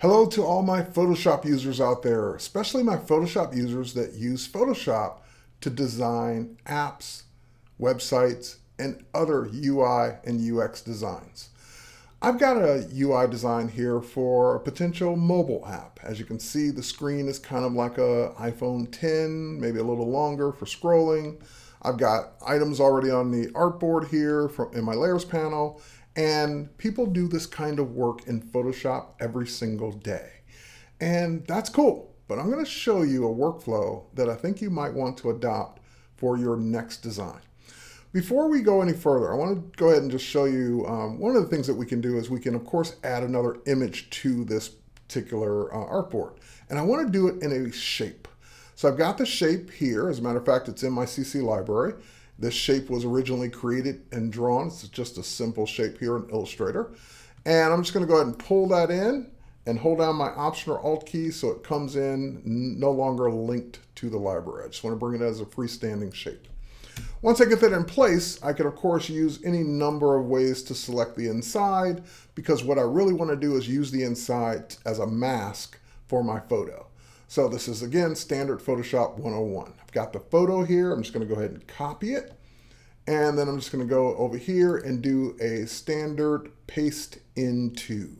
Hello to all my Photoshop users out there, especially my Photoshop users that use Photoshop to design apps, websites, and other UI and UX designs. I've got a UI design here for a potential mobile app. As you can see, the screen is kind of like a iPhone 10, maybe a little longer for scrolling. I've got items already on the artboard here in my layers panel. And people do this kind of work in Photoshop every single day. And that's cool, but I'm going to show you a workflow that I think you might want to adopt for your next design. Before we go any further, I want to go ahead and just show you one of the things that we can do is we can, of course, add another image to this particular artboard. And I want to do it in a shape. So I've got the shape here. As a matter of fact, it's in my CC library. This shape was originally created and drawn. It's just a simple shape here in Illustrator. And I'm just going to go ahead and pull that in and hold down my Option or Alt key so it comes in no longer linked to the library. I just want to bring it as a freestanding shape. Once I get that in place, I can of course use any number of ways to select the inside, because what I really want to do is use the inside as a mask for my photo. So this is, again, standard Photoshop 101. I've got the photo here. I'm just going to go ahead and copy it. And then I'm just going to go over here and do a standard paste into.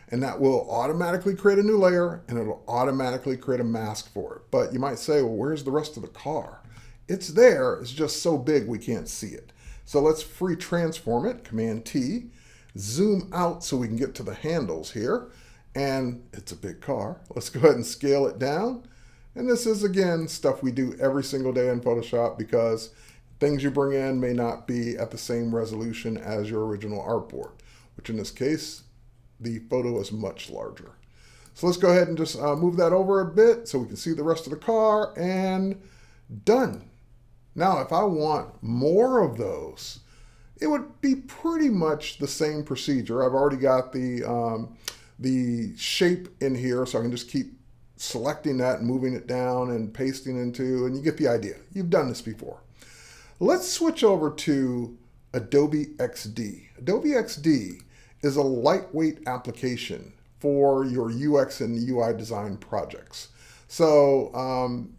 And that will automatically create a new layer, and it'll automatically create a mask for it. But you might say, well, where's the rest of the car? It's there. It's just so big we can't see it. So let's free transform it, Command T, zoom out so we can get to the handles here. And it's a big car. Let's go ahead and scale it down. And this is, again, stuff we do every single day in Photoshop because things you bring in may not be at the same resolution as your original artboard, which in this case, the photo is much larger. So let's go ahead and just move that over a bit so we can see the rest of the car, and done. Now, if I want more of those, it would be pretty much the same procedure. I've already got the shape in here, so I can just keep selecting that and moving it down and pasting into, and you get the idea. You've done this before. Let's switch over to Adobe XD. Adobe XD is a lightweight application for your UX and UI design projects. So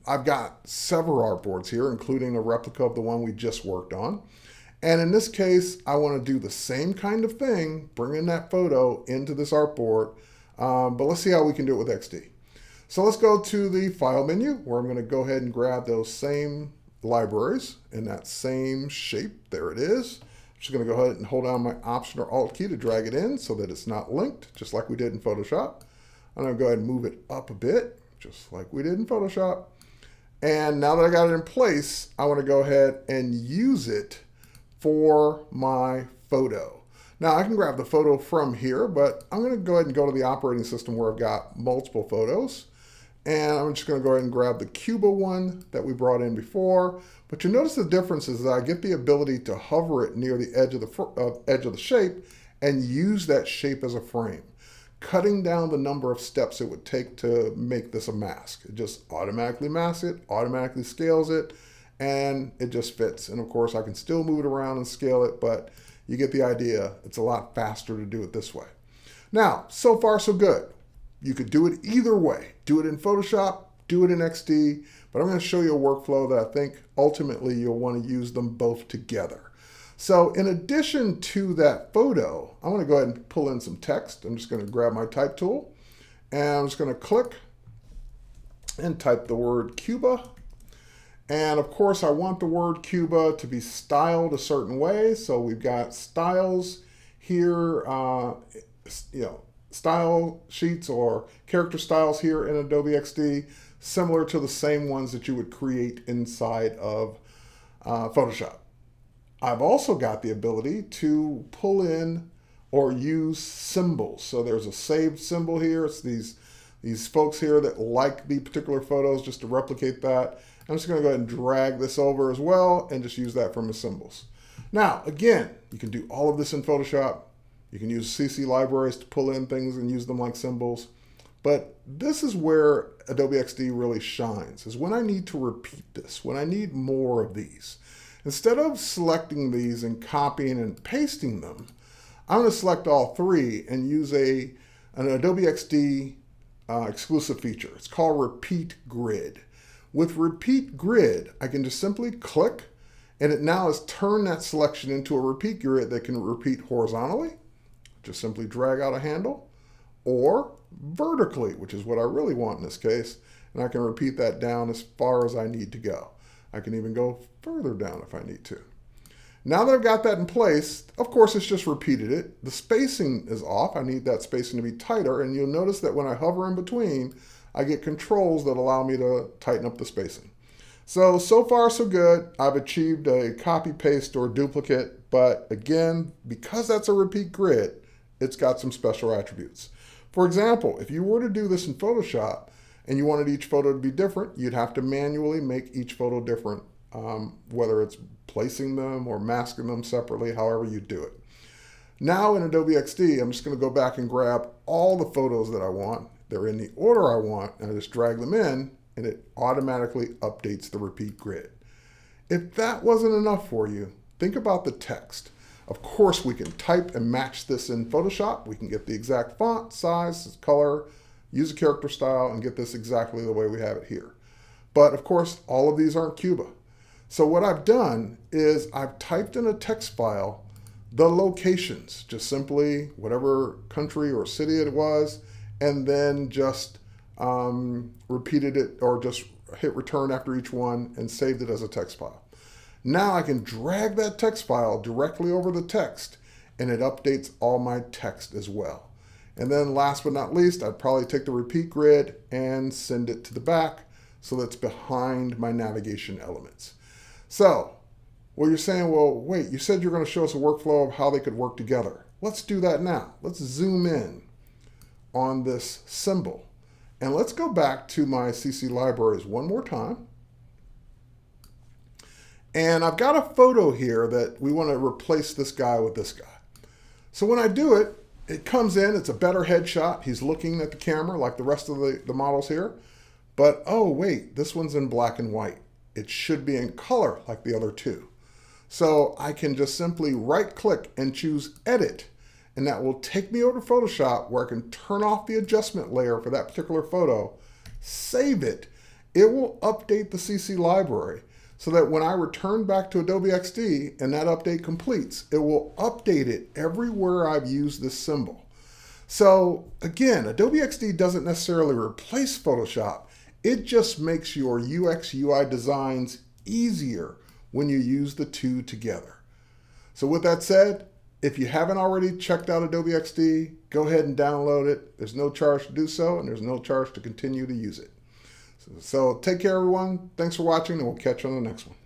I've got several artboards here, including a replica of the one we just worked on. And in this case, I want to do the same kind of thing, bring in that photo into this artboard, but let's see how we can do it with XD. So let's go to the File menu, where I'm going to go ahead and grab those same libraries in that same shape. There it is. I'm just going to go ahead and hold down my Option or Alt key to drag it in so that it's not linked, just like we did in Photoshop. I'm going to go ahead and move it up a bit, just like we did in Photoshop. And now that I got it in place, I want to go ahead and use it for my photo. Now I can grab the photo from here, but I'm going to go ahead and go to the operating system where I've got multiple photos. And I'm just going to go ahead and grab the Cuba one that we brought in before. But you notice the difference is that I get the ability to hover it near the edge of the shape and use that shape as a frame, cutting down the number of steps it would take to make this a mask. It just automatically masks it, automatically scales it, and it just fits. And of course, I can still move it around and scale it, but you get the idea. It's a lot faster to do it this way. Now, so far so good. You could do it either way. Do it in Photoshop, do it in XD, but I'm going to show you a workflow that I think ultimately you'll want to use them both together. So in addition to that photo, I'm going to go ahead and pull in some text. I'm just going to grab my type tool, and I'm just going to click and type the word Cuba. And of course, I want the word Cuba to be styled a certain way. So we've got styles here, style sheets or character styles here in Adobe XD, similar to the same ones that you would create inside of Photoshop. I've also got the ability to pull in or use symbols. So there's a saved symbol here. It's these folks here that like the particular photos, just to replicate that. I'm just going to go ahead and drag this over as well and just use that for my symbols. Now, again, you can do all of this in Photoshop. You can use CC libraries to pull in things and use them like symbols. But this is where Adobe XD really shines, is when I need to repeat this, when I need more of these. Instead of selecting these and copying and pasting them, I'm going to select all three and use a an Adobe XD exclusive feature. It's called Repeat Grid. With Repeat Grid, I can just simply click, and it now has turned that selection into a repeat grid that can repeat horizontally. Just simply drag out a handle, or vertically, which is what I really want in this case, and I can repeat that down as far as I need to go. I can even go further down if I need to. Now that I've got that in place, of course it's just repeated it. The spacing is off. I need that spacing to be tighter, and you'll notice that when I hover in between, I get controls that allow me to tighten up the spacing. So far so good. I've achieved a copy, paste, or duplicate, but again, because that's a repeat grid, it's got some special attributes. For example, if you were to do this in Photoshop and you wanted each photo to be different, you'd have to manually make each photo different, whether it's placing them or masking them separately, however you do it. Now in Adobe XD, I'm just going to go back and grab all the photos that I want. They're in the order I want, and I just drag them in, and it automatically updates the repeat grid. If that wasn't enough for you, think about the text. Of course, we can type and match this in Photoshop. We can get the exact font, size, color, use a character style, and get this exactly the way we have it here. But of course, all of these aren't Cuba. So what I've done is I've typed in a text file the locations, just simply whatever country or city it was, and then just repeated it or just hit return after each one and saved it as a text file. Now I can drag that text file directly over the text, and it updates all my text as well. And then last but not least, I'd probably take the repeat grid and send it to the back so that's behind my navigation elements. So, well, you're saying, well, wait, you said you're going to show us a workflow of how they could work together. Let's do that now. Let's zoom in on this symbol. And let's go back to my CC libraries one more time. And I've got a photo here that we want to replace this guy with this guy. So when I do it, it comes in, it's a better headshot. He's looking at the camera like the rest of the models here. But, oh, wait, this one's in black and white. It should be in color like the other two. So I can just simply right-click and choose Edit, and that will take me over to Photoshop where I can turn off the adjustment layer for that particular photo, save it. It will update the CC library so that when I return back to Adobe XD and that update completes, it will update it everywhere I've used this symbol. So again, Adobe XD doesn't necessarily replace Photoshop. It just makes your UX UI designs easier when you use the two together. So with that said, if you haven't already checked out Adobe XD, go ahead and download it. There's no charge to do so, and there's no charge to continue to use it. So take care, everyone. Thanks for watching, and we'll catch you on the next one.